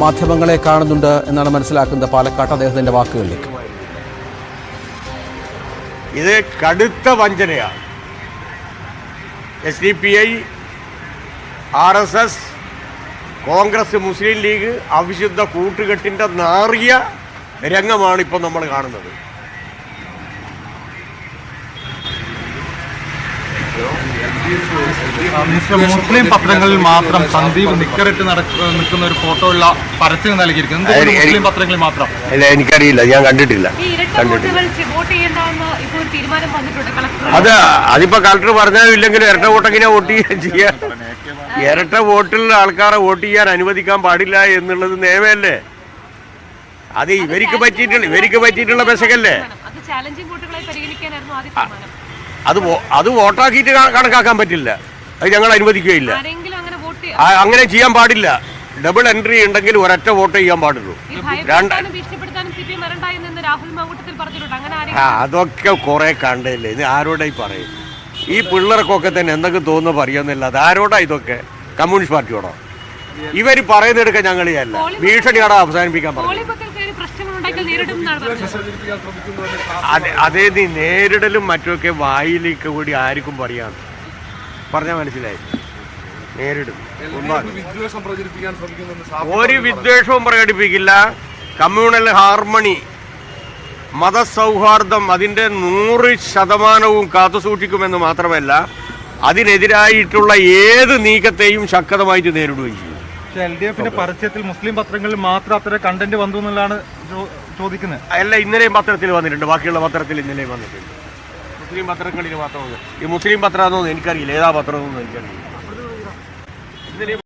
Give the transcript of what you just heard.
മാധ്യമങ്ങളെ കാണുന്നുണ്ട് എന്നാണ് മനസ്സിലാക്കുന്നത് പാലക്കാട്ട് അദ്ദേഹത്തിന്റെ വാക്കുകളിലേക്ക്. ഇത് കടുത്ത വഞ്ചനയാണ്. SDPI, RSS, കോൺഗ്രസ്, മുസ്ലിം ലീഗ് അവിശുദ്ധ കൂട്ടുകെട്ടിൻ്റെ നാറിയ രംഗമാണ് ഇപ്പോൾ നമ്മൾ കാണുന്നത്. മുസ്ലിം പത്രങ്ങളിൽ മാത്രം സന്ദീപ് നിക്കറിട്ട് നിൽക്കുന്ന ഒരു ഫോട്ടോ ഉള്ള പരസ്യം നൽകിയിരിക്കുന്നത് മുസ്ലിം പത്രങ്ങളിൽ മാത്രം. ഇല്ല, എനിക്കറിയില്ല, ഞാൻ കണ്ടിട്ടില്ല. അതിപ്പോ കളക്ടർ പറഞ്ഞാലും ഇല്ലെങ്കിലും ഇരട്ട വോട്ടെങ്ങനെ വോട്ട് ചെയ്യാൻ ഇരട്ട വോട്ടിലുള്ള ആൾക്കാരെ വോട്ട് ചെയ്യാൻ അനുവദിക്കാൻ പാടില്ല എന്നുള്ളത് നിയമമല്ലേ? അത് ഇവർക്ക് പറ്റിയിട്ടുള്ള പെസകല്ലേ? അത് വോട്ടാക്കിയിട്ട് കണക്കാക്കാൻ പറ്റില്ല. അത് ഞങ്ങൾ അനുവദിക്കുകയില്ല. അങ്ങനെ ചെയ്യാൻ പാടില്ല. ഡബിൾ എൻട്രി ഉണ്ടെങ്കിൽ ഒരൊറ്റ വോട്ട് ചെയ്യാൻ പാടുള്ളൂ. അതൊക്കെ കുറെ കണ്ടല്ലേ. ഇത് ആരോടായി പറയും? ഈ പിള്ളേർക്കൊക്കെ തന്നെ എന്തൊക്കെ തോന്നുന്നു പറയാന്നില്ല. അത് ആരോടാ ഇതൊക്കെ? കമ്മ്യൂണിസ്റ്റ് പാർട്ടിയോടോ? ഇവർ പറയുന്നെടുക്കാൻ ഞങ്ങളിയല്ല, ഭീഷണിയോടെ അവസാനിപ്പിക്കാൻ പറയും. അതേ നീ നേരിടലും മറ്റുമൊക്കെ വായിലേക്ക് കൂടി ആർക്കും പറയാന്ന് പറഞ്ഞാൽ മനസ്സിലായി. നേരിടും. ഒരു വിദ്വേഷവും പ്രകടിപ്പിക്കില്ല. കമ്മ്യൂണൽ ഹാർമണി, മതസൗഹാർദ്ദം അതിൻ്റെ 100% കാത്തുസൂക്ഷിക്കുമെന്ന് മാത്രമല്ല, അതിനെതിരായിട്ടുള്ള ഏത് നീക്കത്തെയും ശക്തമായിട്ട് നേരിടുകയും ചെയ്യും. LDFന്റെ പരസ്യത്തിൽ മുസ്ലിം പത്രങ്ങളിൽ മാത്രം അത്ര കണ്ടന്റ് വന്നു എന്നുള്ളതാണ് ചോദിക്കുന്നത്. അല്ല, ഇന്നലെയും പത്രത്തിൽ വന്നിട്ടുണ്ട്. ബാക്കിയുള്ള പത്രത്തിൽ ഇന്നലെയും വന്നിട്ടുണ്ട്. മുസ്ലിം പത്രങ്ങളിൽ മാത്രം. ഈ മുസ്ലിം പത്രമാണെന്നൊന്നും എനിക്കറിയില്ല, ഏതാ പത്രമെന്നൊന്നും എനിക്കറിയില്ല.